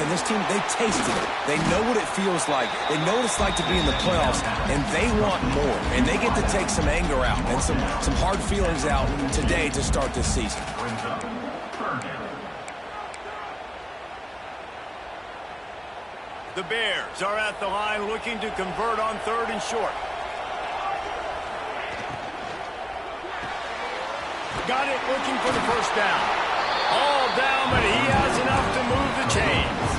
and this team, they tasted it. They know what it feels like. They know what it's like to be in the playoffs, and they want more. And they get to take some anger out and some hard feelings out today to start this season. The Bears are at the line looking to convert on 3rd and short. Got it, looking for the first down. All down, but he has enough to move the chains.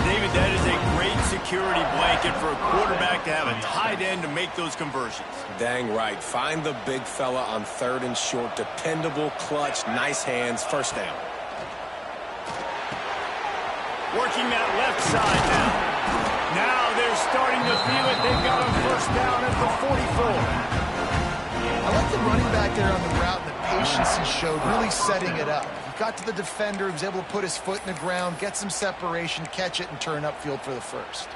David, that is a great security blanket for a quarterback to have a tight end to make those conversions. Dang right. Find the big fella on 3rd and short. Dependable, clutch, nice hands, first down. Working that left side now. Now they're starting to feel it. They've got a first down at the 44. I like the running back there on the route and the patience he showed, really setting it up. He got to the defender, he was able to put his foot in the ground, get some separation, catch it, and turn upfield for the first.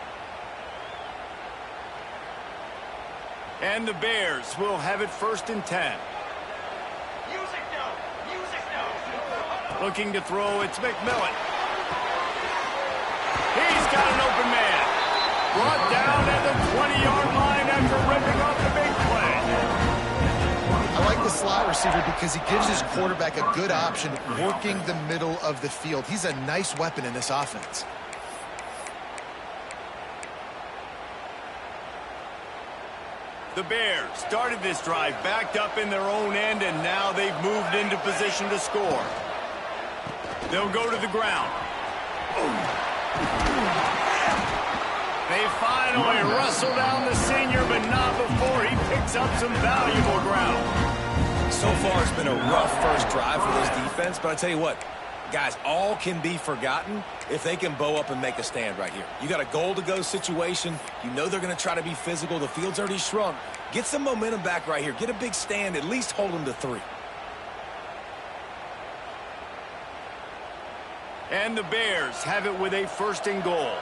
And the Bears will have it 1st and 10. Looking to throw, it's McMillan. He's got an open man. Brought down at the 20-yard line after ripping off the big play. I like the slot receiver because he gives his quarterback a good option working the middle of the field. He's a nice weapon in this offense. The Bears started this drive backed up in their own end, and now they've moved into position to score. They'll go to the ground. They finally wrestle down the senior, but not before he picks up some valuable ground. So far, it's been a rough first drive for this defense, but I tell you what, guys, all can be forgotten if they can bow up and make a stand right here. You got a goal-to-go situation. You know they're going to try to be physical. The field's already shrunk. Get some momentum back right here. Get a big stand. At least hold them to 3. And the Bears have it with a 1st and goal.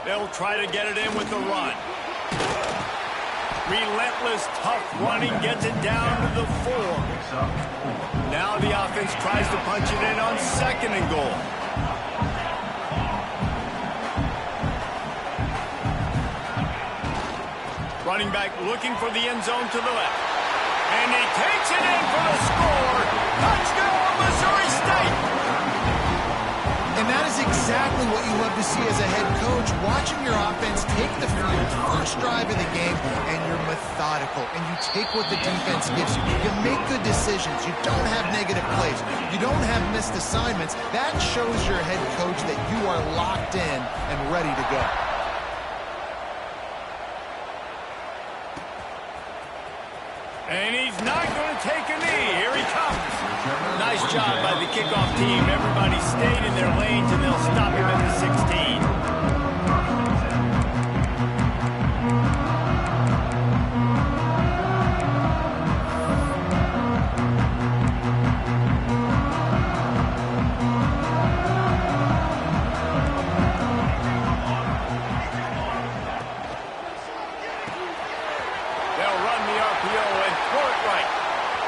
They'll try to get it in with the run. Relentless, tough running gets it down to the 4. Now the offense tries to punch it in on 2nd and goal. Running back looking for the end zone to the left. And he takes it in for the score. Touchdown, Missouri State! And that is exactly what you love to see as a head coach, watching your offense take the field, first drive of the game, and you're methodical, and you take what the defense gives you. You make good decisions. You don't have negative plays. You don't have missed assignments. That shows your head coach that you are locked in and ready to go. And he's not going to take a knee. Here he comes. Nice job by the kickoff team. Everybody stayed in their lanes, and they'll stop him at the 16. They'll run the RPO and throw it right.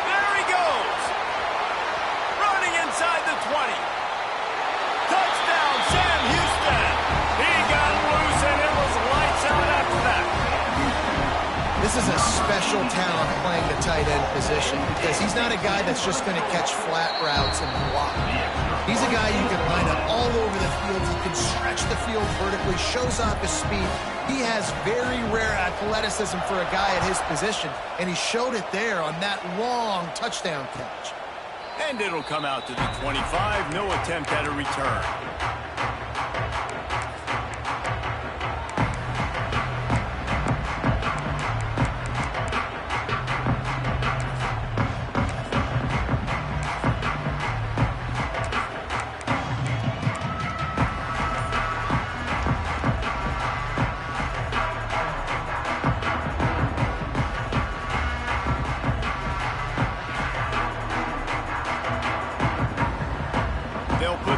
There he goes. Running inside the 20. Touchdown, Sam Houston. He got loose, and it was lights out after that. This is a special talent playing the tight end position because he's not a guy that's just going to catch flat routes and block. He's a guy you can line up all over the field. He can stretch the field vertically, shows off his speed. He has very rare athleticism for a guy at his position, and he showed it there on that long touchdown catch. And it'll come out to the 25. No attempt at a return.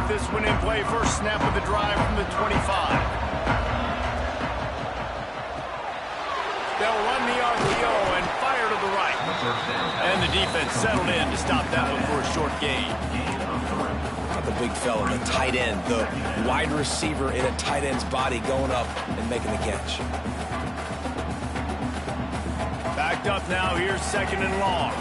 This one in play, first snap of the drive from the 25. They'll run the RPO and fire to the right. And the defense settled in to stop that one for a short gain. Not the big fella, the tight end, the wide receiver in a tight end's body going up and making the catch. Backed up now, here's 2nd and long.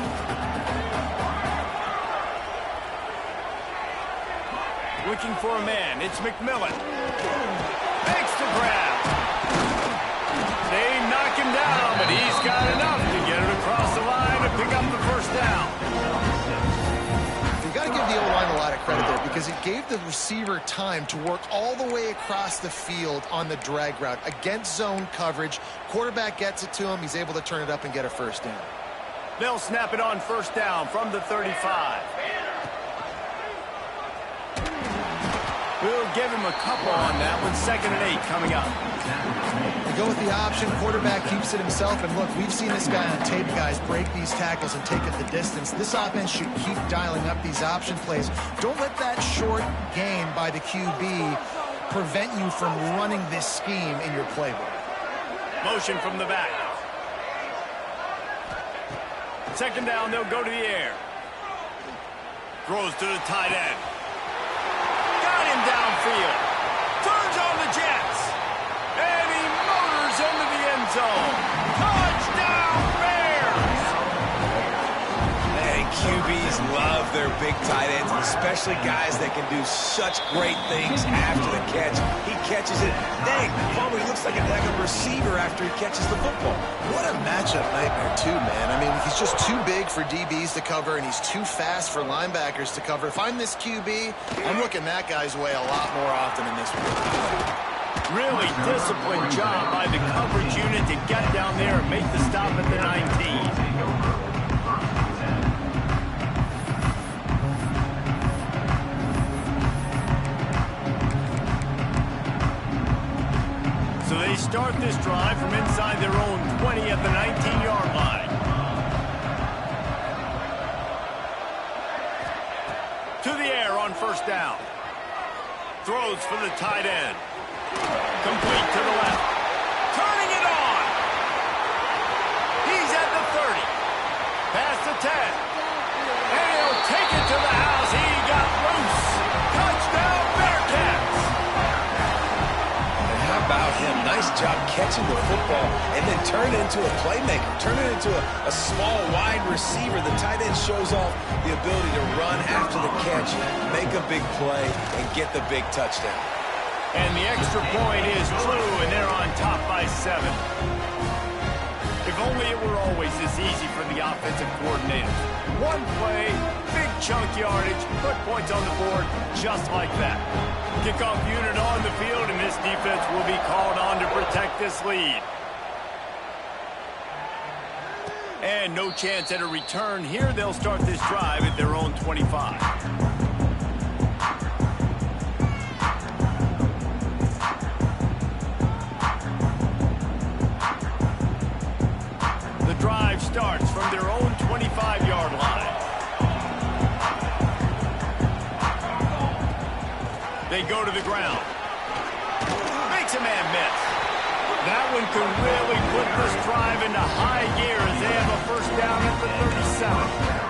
Looking for a man, it's McMillan. Makes the grab. They knock him down, but he's got enough to get it across the line and pick up the first down. You got to give the O-line a lot of credit there because it gave the receiver time to work all the way across the field on the drag route against zone coverage. Quarterback gets it to him. He's able to turn it up and get a first down. They'll snap it on first down from the 35. We'll give him a couple on that one. 2nd and 8 coming up. They go with the option. Quarterback keeps it himself. And look, we've seen this guy on tape, guys, break these tackles and take it the distance. This offense should keep dialing up these option plays. Don't let that short gain by the QB prevent you from running this scheme in your playbook. Motion from the back. 2nd down, they'll go to the air. Throws to the tight end. Got him downfield. Turns on the Jets. And he motors into the end zone. Touchdown, Bears! Man, QBs love their big tight ends, especially guys that can do such great things after the catch. He catches it. Dang, probably looks like a daggone receiver after he catches the football. What a matchup nightmare, too, man. I mean, he's just too big for DBs to cover, and he's too fast for linebackers to cover. If I'm this QB, I'm looking that guy's way a lot more often in this one. Really disciplined job by the coverage unit to get down there and make the stop at the 19. So they start this drive from inside their own 20 at the 19-yard line. To the air on first down. Throws for the tight end. Complete to the left. Turning it on. He's at the 30. Past the 10. And he'll take it to the house. He got loose. Touchdown, Bearcats. And how about him? Nice job catching the football and then turn it into a playmaker. Turn it into a small wide receiver. The tight end shows off the ability to run after the catch, make a big play, and get the big touchdown. And the extra point is true, and they're on top by 7. If only it were always this easy for the offensive coordinators. One play, big chunk yardage, put points on the board just like that. Kickoff unit on the field, and this defense will be called on to protect this lead. And no chance at a return here. They'll start this drive at their own 25. Drive starts from their own 25-yard line. They go to the ground. Makes a man miss. That one could really put this drive into high gear as they have a first down at the 37.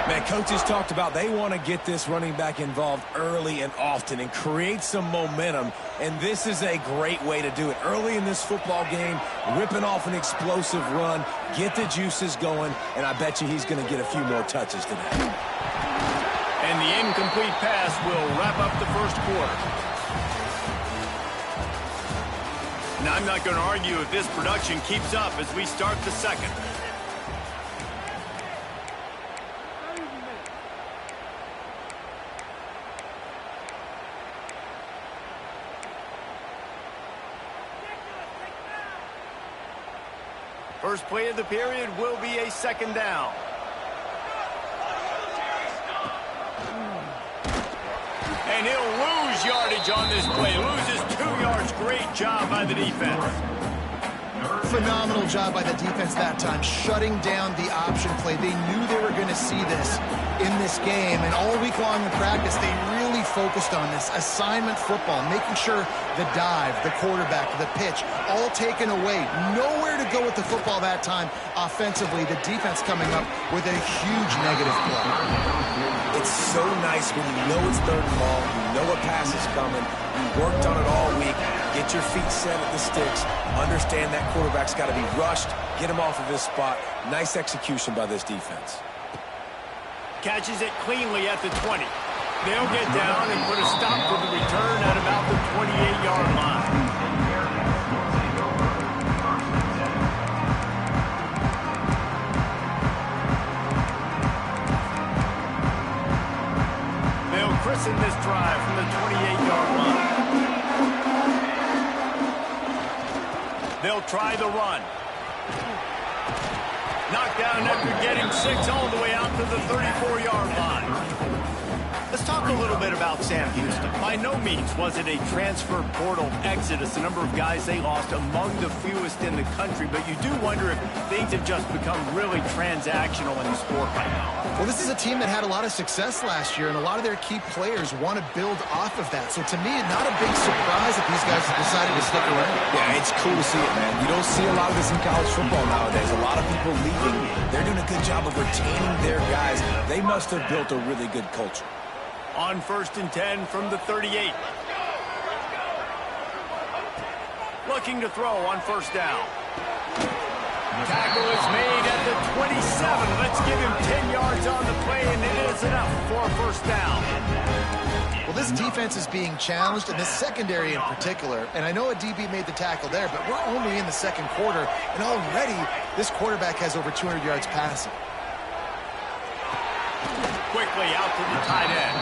Man, coaches talked about they want to get this running back involved early and often and create some momentum, and this is a great way to do it. Early in this football game, ripping off an explosive run, get the juices going, and I bet you he's going to get a few more touches today. And the incomplete pass will wrap up the first quarter. Now, I'm not going to argue if this production keeps up as we start the second. First play of the period will be a 2nd down. And he'll lose yardage on this play. Loses 2 yards. Great job by the defense. phenomenal job by the defense that time, shutting down the option play. They knew they were going to see this in this game, and all week long in practice, they really focused on this assignment football, making sure the dive, the quarterback, the pitch, all taken away. Nowhere to go with the football that time offensively. The defense coming up with a huge negative play. It's so nice when you know it's third and long, you know a pass is coming, you worked on it all week, get your feet set at the sticks, understand that quarterback's got to be rushed, get him off of his spot. Nice execution by this defense. Catches it cleanly at the 20. They'll get down and put a stop to the return at about the 28-yard line. They'll christen this drive from the 28-yard line. They'll try the run. Knocked down after getting 6 all the way out to the 34-yard line. Let's talk a little bit about Sam Houston. By no means was it a transfer portal exodus. The number of guys they lost among the fewest in the country, but you do wonder if things have just become really transactional in the sport right now. Well, this is a team that had a lot of success last year, and a lot of their key players want to build off of that. So to me, not a big surprise that these guys have decided to stick around. Yeah, it's cool to see it, man. You don't see a lot of this in college football nowadays. A lot of people leaving. They're doing a good job of retaining their guys. They must have built a really good culture. On 1st and 10 from the 38. Looking to throw on 1st down. Tackle is made at the 27. Let's give him 10 yards on the play, and it is enough for a 1st down. Well, this defense is being challenged, and this secondary in particular. And I know a DB made the tackle there, but we're only in the second quarter, and already this quarterback has over 200 yards passing. Quickly out to the tight end.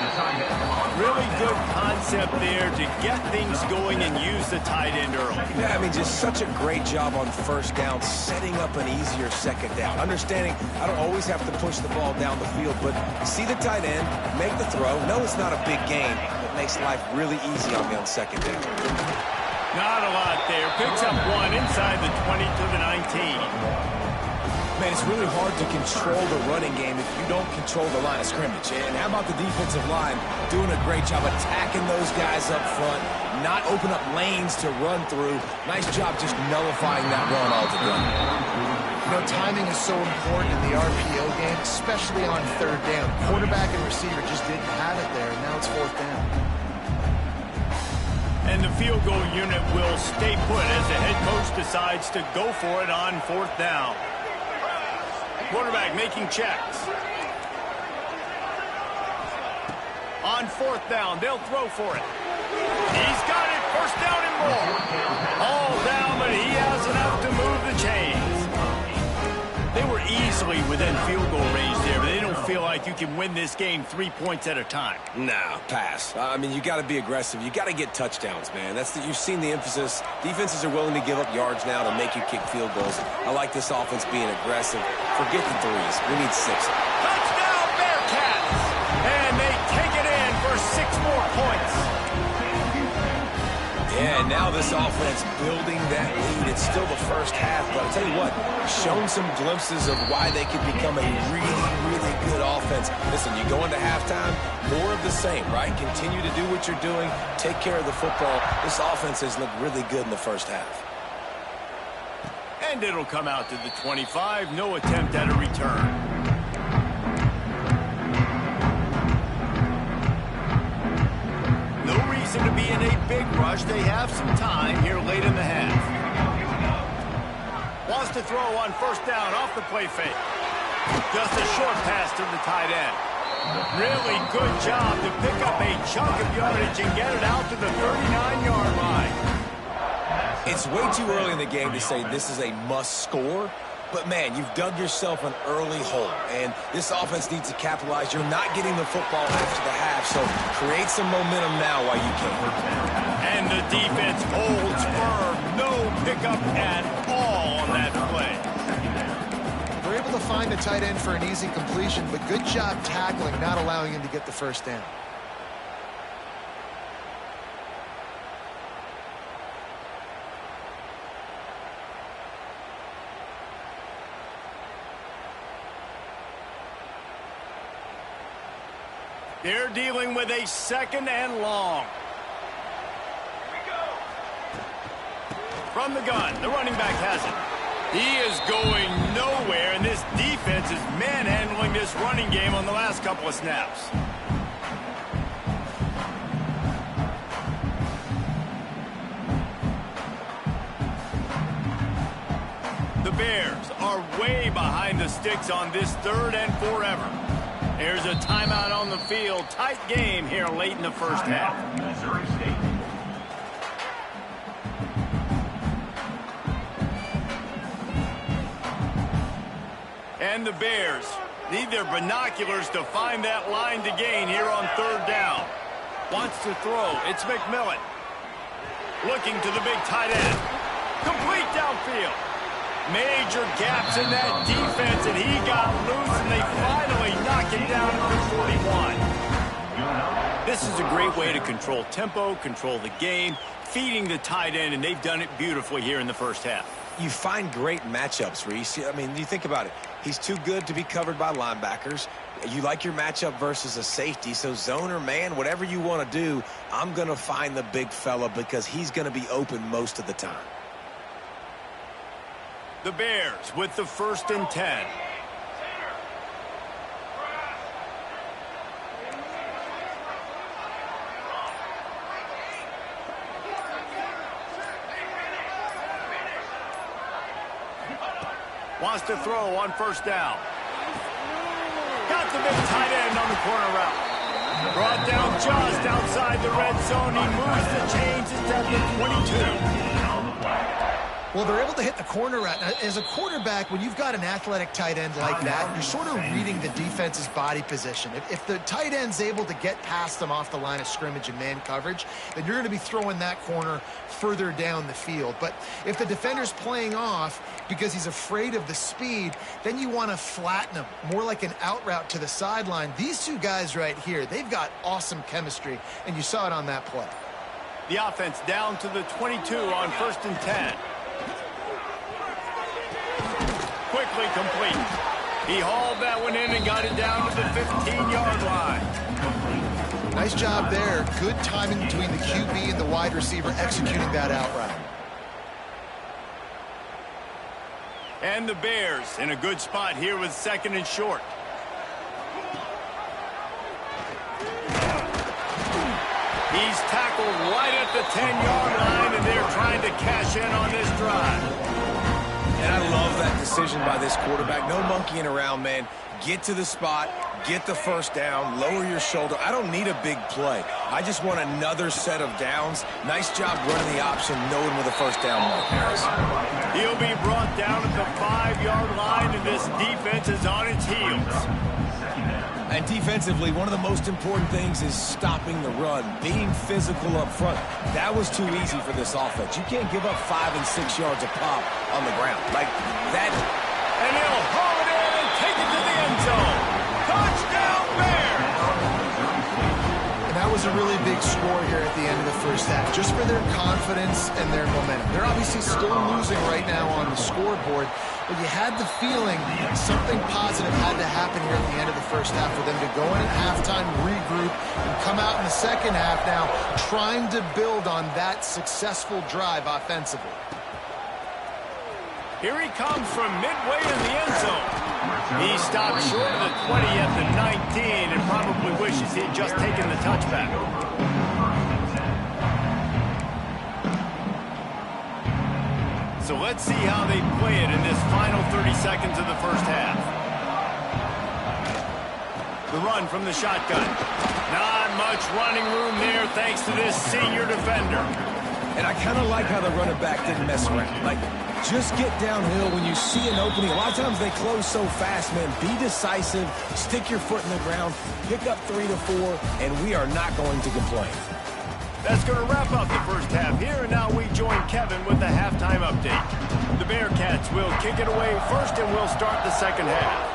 Really good concept there to get things going and use the tight end early. Yeah, I mean, just such a great job on 1st down, setting up an easier 2nd down. Understanding I don't always have to push the ball down the field, but see the tight end, make the throw. No, it's not a big gain. It makes life really easy on me on 2nd down. Not a lot there. Picks up 1 inside the 20 to the 19. Man, it's really hard to control the running game if you don't control the line of scrimmage. And how about the defensive line doing a great job attacking those guys up front, not open up lanes to run through. Nice job just nullifying that run altogether. You know, timing is so important in the RPO game, especially on 3rd down. Quarterback and receiver just didn't have it there, and now it's 4th down. And the field goal unit will stay put as the head coach decides to go for it on 4th down. Quarterback making checks. On 4th down, they'll throw for it. He's got it, 1st down and more. All down, but he has enough to move the chains. They were easily within field goal range there, but they don't feel like you can win this game 3 points at a time. Nah, pass. I mean, you got to be aggressive. You got to get touchdowns, man. You've seen the emphasis. Defenses are willing to give up yards now to make you kick field goals. I like this offense being aggressive. Forget the 3s. We need 6. Touchdown, Bearcats! And they take it in for 6 more points. Yeah, and now this offense building that lead. It's still the 1st half, but I'll tell you what, shown some glimpses of why they could become a really, really good offense. Listen, you go into halftime, more of the same, right? Continue to do what you're doing, take care of the football. This offense has looked really good in the 1st half. And it'll come out to the 25. No attempt at a return. No reason to be in a big rush. They have some time here late in the half. Wants to throw on 1st down off the play fake. Just a short pass to the tight end. Really good job to pick up a chunk of yardage and get it out to the 39-yard line. It's way too early in the game to say this is a must score, but man, you've dug yourself an early hole, and this offense needs to capitalize. You're not getting the football after the half, so create some momentum now while you can. And the defense holds firm. No pickup at all on that play. We're able to find the tight end for an easy completion, but good job tackling, not allowing him to get the 1st down. They're dealing with a 2nd and long. From the gun, the running back has it. He is going nowhere, and this defense is manhandling this running game on the last couple of snaps. The Bears are way behind the sticks on this 3rd and forever. There's a timeout on the field. Tight game here late in the first half. Missouri State. And the Bears need their binoculars to find that line to gain here on 3rd down. Wants to throw. It's McMillan. Looking to the big tight end. Complete downfield. Major gaps in that defense, and he got loose, and they finally knock him down at the 41. This is a great way to control tempo, control the game, feeding the tight end, and they've done it beautifully here in the first half. You find great matchups, Reese. I mean, you think about it. He's too good to be covered by linebackers. You like your matchup versus a safety, so zone or man, whatever you want to do, I'm going to find the big fella because he's going to be open most of the time. The Bears with the 1st and 10. Wants to throw on 1st down. Got the big tight end on the corner route. Brought down just outside the red zone. He moves the chains at the 22. Well, they're able to hit the corner route. Now, as a quarterback, when you've got an athletic tight end like that, you're sort of reading the defense's body position. If the tight end's able to get past them off the line of scrimmage and man coverage, then you're going to be throwing that corner further down the field. But if the defender's playing off because he's afraid of the speed, then you want to flatten him, more like an out route to the sideline. These two guys right here, they've got awesome chemistry, and you saw it on that play. The offense down to the 22 on 1st and 10. Quickly complete. He hauled that one in and got it down to the 15-yard line. Nice job there. Good timing between the QB and the wide receiver executing that out route. And the Bears in a good spot here with 2nd and short. He's tackled right at the 10-yard line, and they're trying to cash in on this drive. And I love that decision by this quarterback. No monkeying around, man. Get to the spot, get the 1st down, lower your shoulder. I don't need a big play. I just want another set of downs. Nice job running the option, knowing where the 1st down mark is. He'll be brought down at the 5-yard line, and this defense is on its heels. And defensively, one of the most important things is stopping the run, being physical up front. That was too easy for this offense. You can't give up 5 and 6 yards of pop on the ground. Like that. And he'll haul it in and take it to the end zone. Touchdown, Bears! And that was a really big score here at the end of the first half, just for their confidence and their momentum. They're obviously still losing right now on the scoreboard, but you had the feeling something positive had to happen here at the end of the first half for them to go in at halftime, regroup, and come out in the second half now trying to build on that successful drive offensively. Here he comes from midway in the end zone. He stopped short of the 20 at the 19 and probably wishes he had just taken the touchback. So let's see how they play it in this final 30 seconds of the first half. The run from the shotgun. Not much running room there thanks to this senior defender. And I kind of like how the running back didn't mess around. Like, just get downhill when you see an opening. A lot of times they close so fast, man. Be decisive, stick your foot in the ground, pick up 3 to 4, and we are not going to complain. That's going to wrap up the first half here, and now we join Kevin with the halftime update. The Bearcats will kick it away first, and we'll start the second half.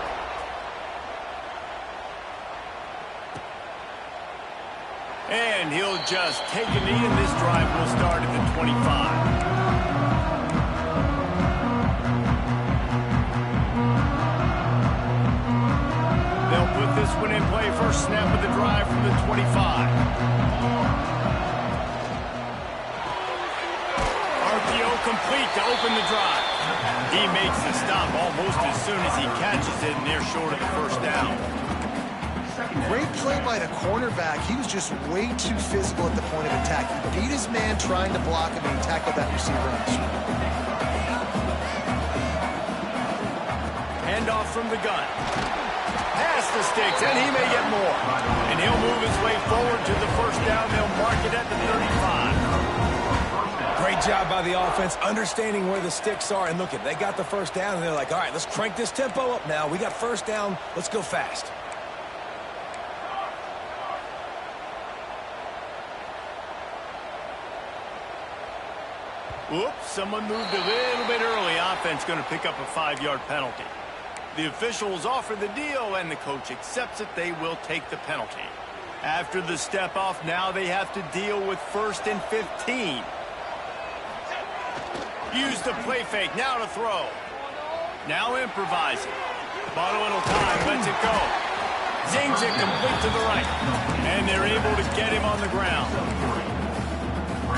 And he'll just take a knee, and this drive will start at the 25. They'll put this one in play. First snap of the drive from the 25. RPO complete to open the drive. He makes the stop almost as soon as he catches it, and they're short of the first down. Great play by the cornerback. He was just way too physical at the point of attack. He beat his man trying to block him, and he tackled that receiver on the street. Handoff from the gun. Pass the sticks, and he may get more. And he'll move his way forward to the first down. They'll mark it at the 35. Great job by the offense, understanding where the sticks are. And look, they got the first down, and they're like, all right, let's crank this tempo up now. We got first down. Let's go fast. Oops, someone moved a little bit early. Offense going to pick up a 5-yard penalty. The officials offer the deal, and the coach accepts it. They will take the penalty. After the step off, now they have to deal with 1st and 15. Use the play fake, now to throw. Now improvising. Bought a little time, lets it go. Zings it complete to the right. And they're able to get him on the ground.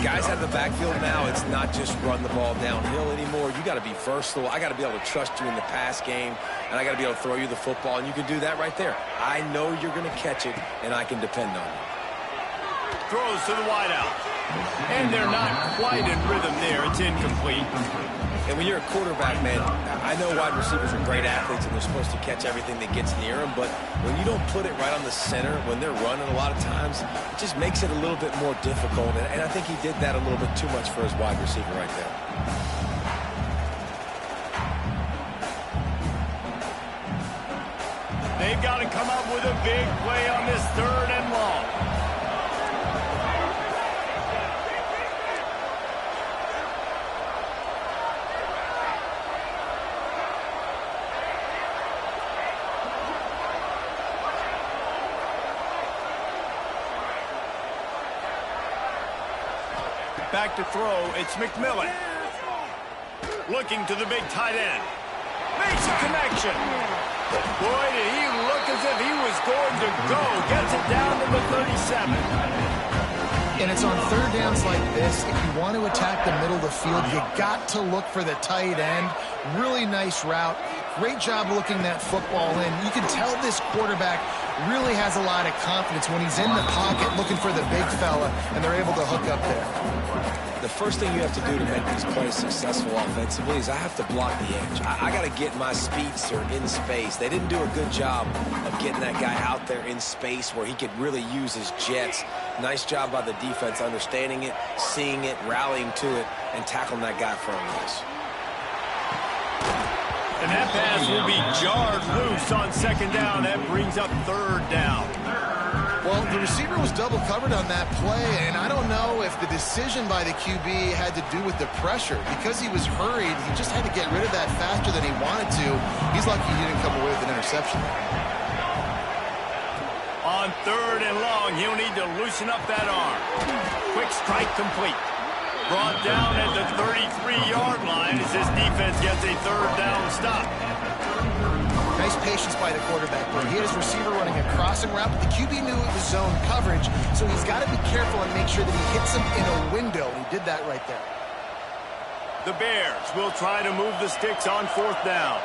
Guys at the backfield now, it's not just run the ball downhill anymore. You got to be versatile. I got to be able to trust you in the pass game, and I got to be able to throw you the football, and you can do that right there. I know you're going to catch it, and I can depend on you. Throws to the wideout. And they're not quite in rhythm there. It's incomplete. And when you're a quarterback, man, I know wide receivers are great athletes and they're supposed to catch everything that gets near them, but when you don't put it right on the center, when they're running a lot of times, it just makes it a little bit more difficult. And I think he did that a little bit too much for his wide receiver right there. They've got to come up with a big play on this 3rd and long. Back to throw, it's McMillan. Looking to the big tight end. Makes a connection. Boy, did he look as if he was going to go. Gets it down to the 37. And it's on 3rd downs like this. If you want to attack the middle of the field, you got to look for the tight end. Really nice route. Great job looking that football in. You can tell this quarterback really has a lot of confidence when he's in the pocket looking for the big fella, and they're able to hook up there. The first thing you have to do to make these plays successful offensively is I have to block the edge. I got to get my speedster in space. They didn't do a good job of getting that guy out there in space where he could really use his jets. Nice job by the defense understanding it, seeing it, rallying to it, and tackling that guy for a loss. And that pass will be jarred loose on 2nd down. That brings up 3rd down. Well, the receiver was double covered on that play, and I don't know if the decision by the QB had to do with the pressure. Because he was hurried, he just had to get rid of that faster than he wanted to. He's lucky he didn't come away with an interception. On 3rd and long, he'll need to loosen up that arm. Quick strike complete. Brought down at the 33-yard line as this defense gets a 3rd down stop. Nice patience by the quarterback. He had his receiver running a crossing route, but the QB knew it was zone coverage, so he's got to be careful and make sure that he hits him in a window. He did that right there. The Bears will try to move the sticks on 4th down.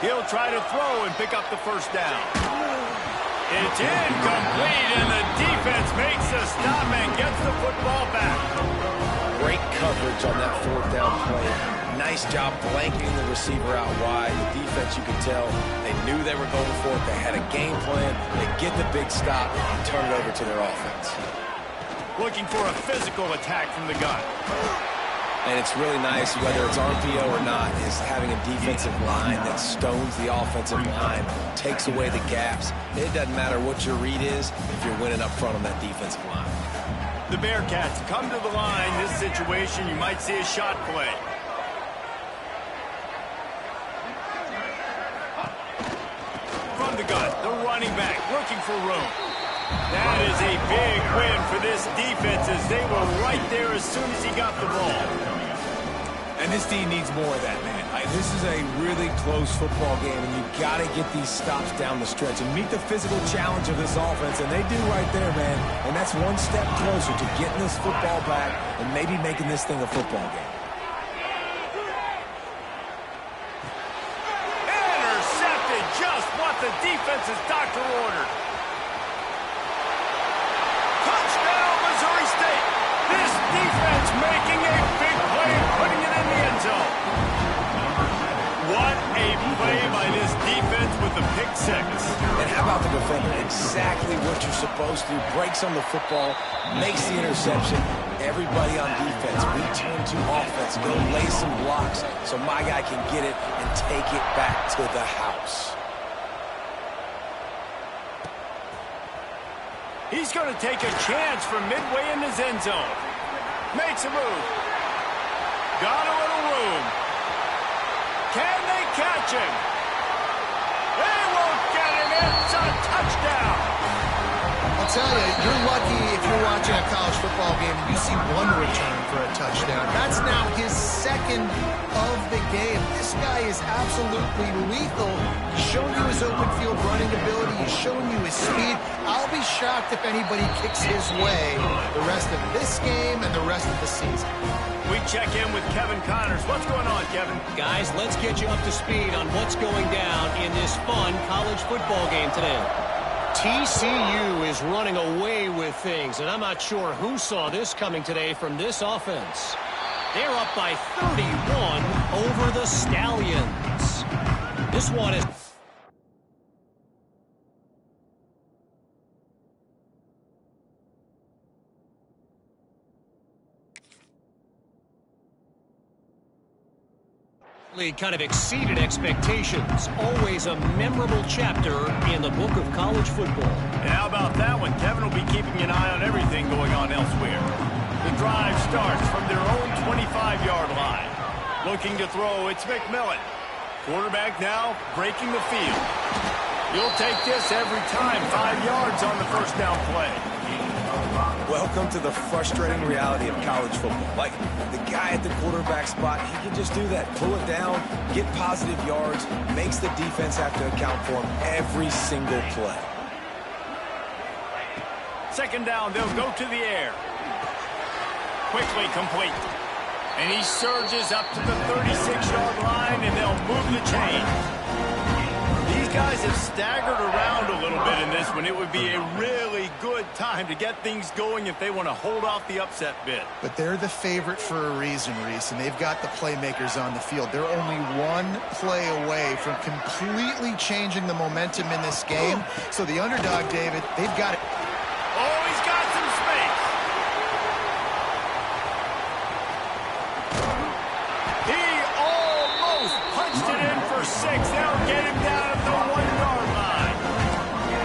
He'll try to throw and pick up the first down. It's incomplete, and the defense makes the stop and gets the football back. Great coverage on that 4th down play. Nice job blanking the receiver out wide. The defense, you could tell, they knew they were going for it. They had a game plan. They get the big stop and turn it over to their offense. Looking for a physical attack from the gun. And it's really nice, whether it's RPO or not, is having a defensive line that stones the offensive line, takes away the gaps. It doesn't matter what your read is if you're winning up front on that defensive line. The Bearcats come to the line. This situation, you might see a shot play. From the gun, the running back looking for room. That is a big win for this defense as they were right there as soon as he got the ball. And this team needs more of that, man. This is a really close football game, and you got to get these stops down the stretch and meet the physical challenge of this offense, and they do right there, man. And that's one step closer to getting this football back and maybe making this thing a football game. Intercepted, just what the defense's doctor ordered. Touchdown, Missouri State. This defense making a big play, putting it in the end zone. What a play by this defense with the pick six. And how about the defender? Exactly what you're supposed to do. Breaks on the football, makes the interception. Everybody on defense, we turn to offense. Go lay some blocks so my guy can get it and take it back to the house. He's going to take a chance from midway in his end zone. Makes a move. Got a little room. Can they catch him? They won't get him. It's a touchdown. I'll tell you, you're lucky if you're watching a college football game and you see one return for a touchdown. That's now his second of the game. This guy is absolutely lethal. He's shown you his open field running ability. He's shown you his speed. I'll be shocked if anybody kicks his way the rest of this game and the rest of the season. We check in with Kevin Connors. What's going on, Kevin? Guys, let's get you up to speed on what's going down in this fun college football game today. TCU is running away with things, and I'm not sure who saw this coming today from this offense. They're up by 31 over the Stallions. This one is... kind of exceeded expectations. Always a memorable chapter in the book of college football. And how about that one? Kevin will be keeping an eye on everything going on elsewhere. The drive starts from their own 25-yard line. Looking to throw, it's McMillan. Quarterback now breaking the field. You'll take this every time. 5 yards on the first down play. Welcome to the frustrating reality of college football. Like, the guy at the quarterback spot, he can just do that. Pull it down, get positive yards, makes the defense have to account for him every single play. Second down, they'll go to the air. Quickly complete. And he surges up to the 36-yard line, and they'll move the chain. These guys have staggered around a little bit in this one. It would be a really good time to get things going if they want to hold off the upset bid. But they're the favorite for a reason, Reese, and they've got the playmakers on the field. They're only one play away from completely changing the momentum in this game. So the underdog, David, they've got it. Oh, he's got some space. He almost punched it in for 6. They'll get him down at the 1-yard line.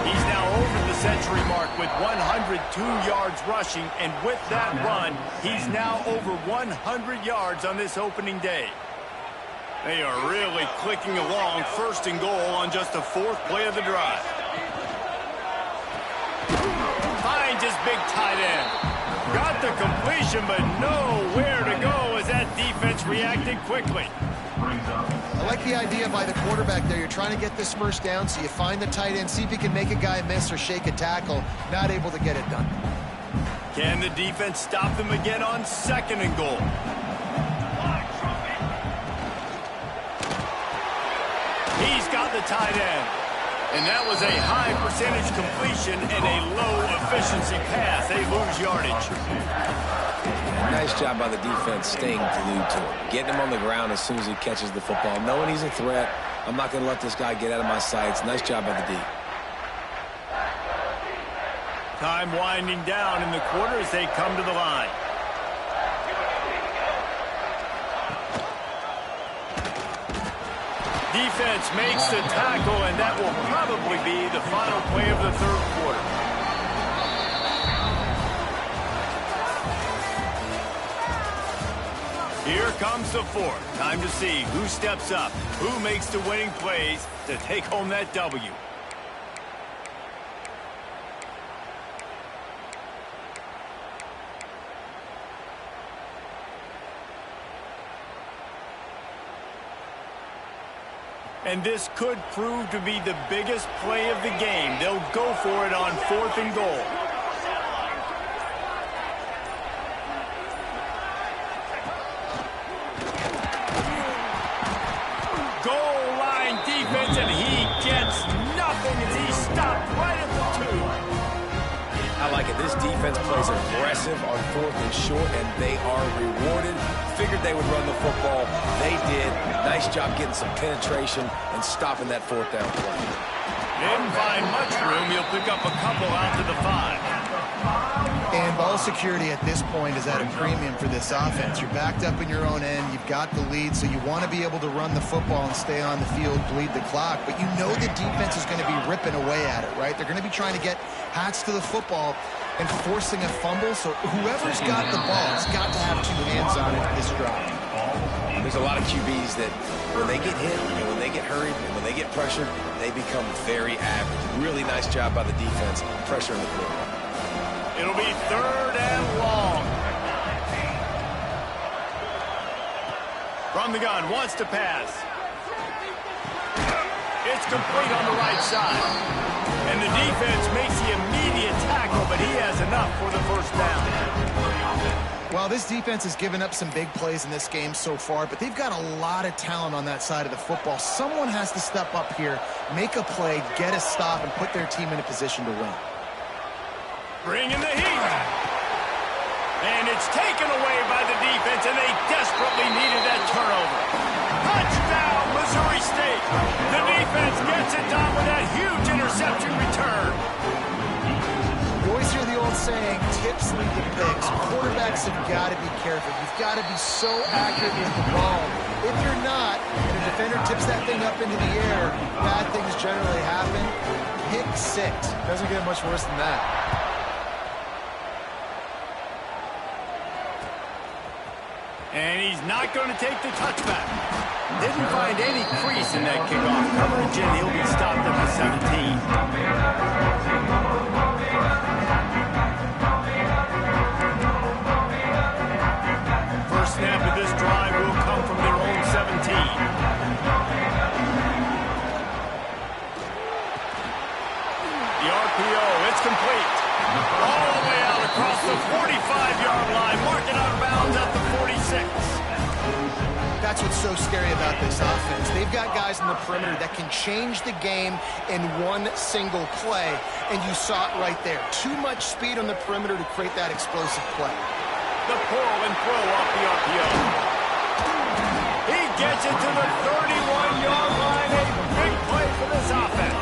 He's now over the century mark with 102 yards rushing, and with that run, he's now over 100 yards on this opening day. They are really clicking along, first and goal on just the 4th play of the drive. Finds his big tight end. Got the completion, but nowhere to go as that defense reacted quickly. I like the idea by the quarterback there. You're trying to get this first down, so you find the tight end, see if you can make a guy miss or shake a tackle. Not able to get it done. Can the defense stop them again on 2nd and goal? He's got the tight end. And that was a high percentage completion and a low efficiency pass. They lose yardage. Nice job by the defense staying glued to him. Getting him on the ground as soon as he catches the football. Knowing he's a threat, I'm not going to let this guy get out of my sights. Nice job by the D. Time winding down in the quarter as they come to the line. Defense makes the tackle, and that will probably be the final play of the 3rd quarter. Here comes the 4th. Time to see who steps up, who makes the winning plays to take home that W. And this could prove to be the biggest play of the game. They'll go for it on 4th and goal. Goal line defense, and he gets nothing as he stopped right at the 2. I like it. This defense plays aggressive on 4th and short, and they are rewarded. Figured they would run the football. They did. Nice job getting some penetration and stopping that 4th down play. Didn't find much room. He'll pick up a couple out to the 5. And ball security at this point is at a premium for this offense. You're backed up in your own end. You've got the lead, so you want to be able to run the football and stay on the field, bleed the clock. But you know the defense is going to be ripping away at it, right? They're going to be trying to get hats to the football and forcing a fumble. So whoever's got the ball has got to have 2 hands on it this drive. There's a lot of QBs that when they get hit and when they get hurried and when they get pressured, they become very average. Really nice job by the defense pressuring the quarterback. It'll be 3rd and long. From the gun, wants to pass. It's complete on the right side. And the defense makes the immediate tackle, but he has enough for the 1st down. Well, this defense has given up some big plays in this game so far, but they've got a lot of talent on that side of the football. Someone has to step up here, make a play, get a stop, and put their team in a position to win. Bringing the heat. And it's taken away by the defense, and they desperately needed that turnover. Touchdown, Missouri State. The defense gets it done with that huge interception return. You always hear the old saying, tips lead to picks. Quarterbacks have got to be careful. You've got to be so accurate with the ball. If you're not, and a defender tips that thing up into the air, bad things generally happen. Pick 6. Doesn't get much worse than that. And he's not going to take the touchback. Didn't find any crease in that kickoff coverage, and he'll be stopped at the 17. First snap of this drive will come from their own 17. The RPO, it's complete. All the way out across the 45-yard line, marking out of bounds at the 46. That's what's so scary about this offense. They've got guys in the perimeter that can change the game in one single play, and you saw it right there. Too much speed on the perimeter to create that explosive play. The pull and throw off the RPO. He gets it to the 31-yard line. A big play for this offense.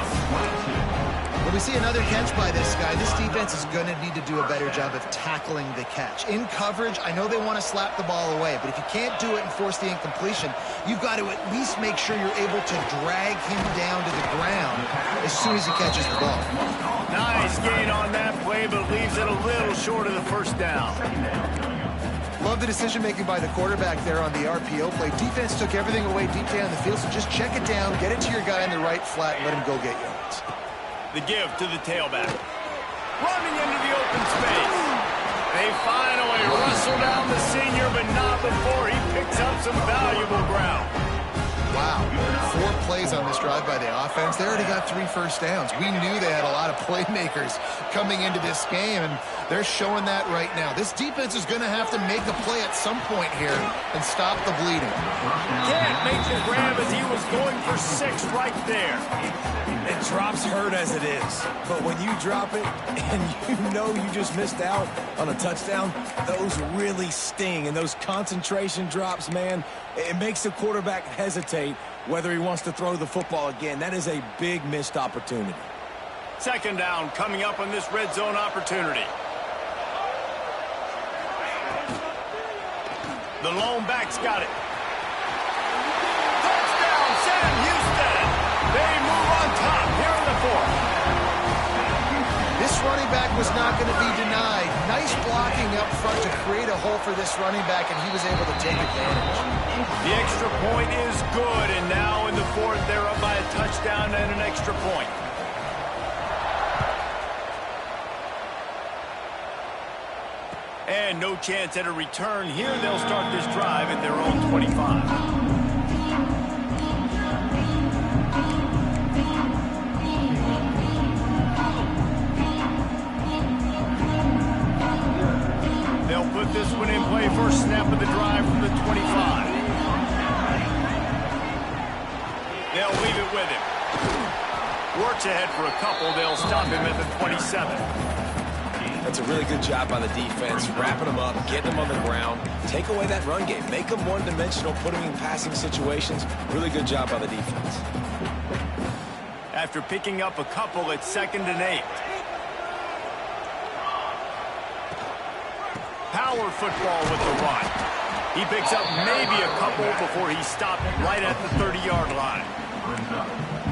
When we see another catch by this guy, this defense is going to need to do a better job of tackling the catch. In coverage, I know they want to slap the ball away, but if you can't do it and force the incompletion, you've got to at least make sure you're able to drag him down to the ground as soon as he catches the ball. Nice gain on that play, but leaves it a little short of the 1st down. Love the decision-making by the quarterback there on the RPO play. Defense took everything away deep down the field, so just check it down, get it to your guy in the right flat, and let him go get yards. The give to the tailback. Running into the open space. They finally wrestle down the senior, but not before he picks up some valuable ground. Wow, 4 plays on this drive by the offense. They already got 3 first downs. We knew they had a lot of playmakers coming into this game, and they're showing that right now. This defense is going to have to make a play at some point here and stop the bleeding. Can't make the grab as he was going for 6 right there. It drops hurt as it is, but when you drop it and you know you just missed out on a touchdown, those really sting. And those concentration drops, man, it makes the quarterback hesitate whether he wants to throw the football again. That is a big missed opportunity. 2nd down coming up on this red zone opportunity. The lone back's got it. Touchdown, Sam Houston. They move on top here in the 4th. This running back was not going to be denied. Nice blocking up front to create a hole for this running back, and he was able to take advantage. The extra point is good, and now in the 4th, they're up by a touchdown and an extra point. And no chance at a return here. They'll start this drive at their own 25. Works ahead for a couple. They'll stop him at the 27. That's a really good job by the defense, wrapping them up, getting them on the ground, take away that run game, make them one-dimensional, put them in passing situations. Really good job by the defense. After picking up a couple, it's 2nd and 8. Power football with the run. He picks up maybe a couple before he's stopped right at the 30-yard line.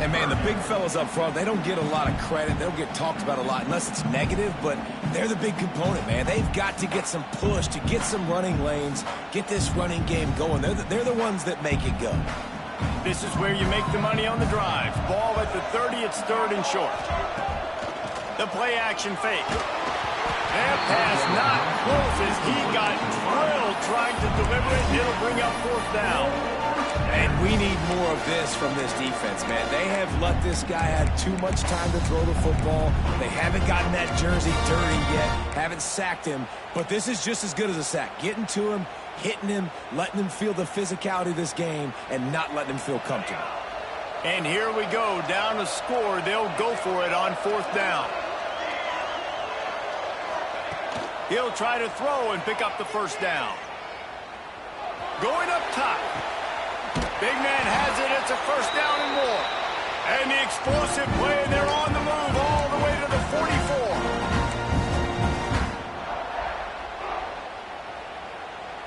And, man, the big fellas up front, they don't get a lot of credit. They don't get talked about a lot unless it's negative, but they're the big component, man. They've got to get some push, to get some running lanes, get this running game going. They're the ones that make it go. This is where you make the money on the drive. Ball at the 30, it's 3rd and short. The play action fake. And pass not close as he got drilled trying to deliver it. It'll bring up 4th down. And we need more of this from this defense, man. They have let this guy have too much time to throw the football. They haven't gotten that jersey dirty yet, haven't sacked him. But this is just as good as a sack. Getting to him, hitting him, letting him feel the physicality of this game, and not letting him feel comfortable. And here we go, down to score. They'll go for it on 4th down. He'll try to throw and pick up the 1st down. Going up top. Big man has it. It's a 1st down and more. And the explosive play, and they're on the move all the way to the 44.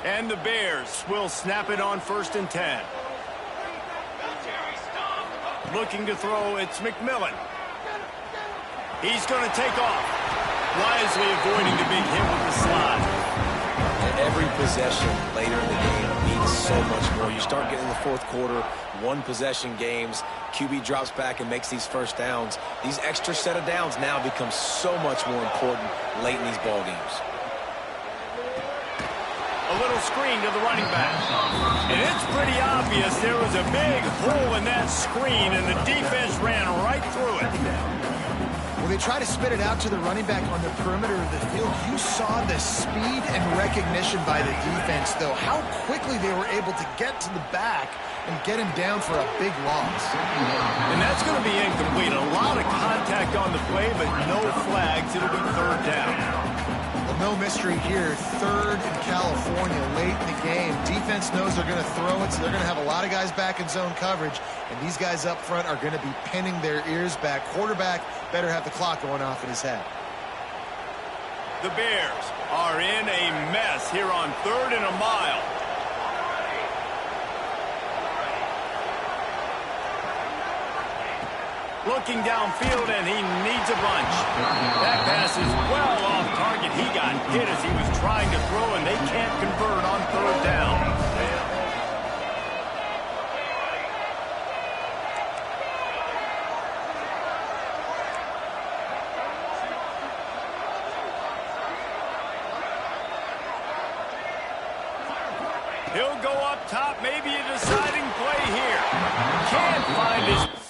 And the Bears will snap it on 1st and 10. Looking to throw, it's McMillan. He's going to take off. Wisely avoiding the big hit with the slide. And every possession later in the game means so much more. You start getting in the 4th quarter, one-possession games, QB drops back and makes these 1st downs. These extra set of downs now become so much more important late in these ball games. A little screen to the running back. And it's pretty obvious there was a big hole in that screen, and the defense ran right through it. When they try to spit it out to the running back on the perimeter of the field, you saw the speed and recognition by the defense, though, how quickly they were able to get to the back and get him down for a big loss. And that's going to be incomplete. A lot of contact on the play, but no flags. It'll be 3rd down. Well, no mystery here. 3rd in California late in the game. Defense knows they're going to throw it, so they're going to have a lot of guys back in zone coverage, and these guys up front are going to be pinning their ears back. Quarterback better have the clock going off in his head. The Bears are in a mess here on 3rd and a mile. Looking downfield, and he needs a bunch. That pass is well off target. He got hit as he was trying to throw, and they can't convert on 3rd down. He'll go up top, maybe a deciding play here. Can't find his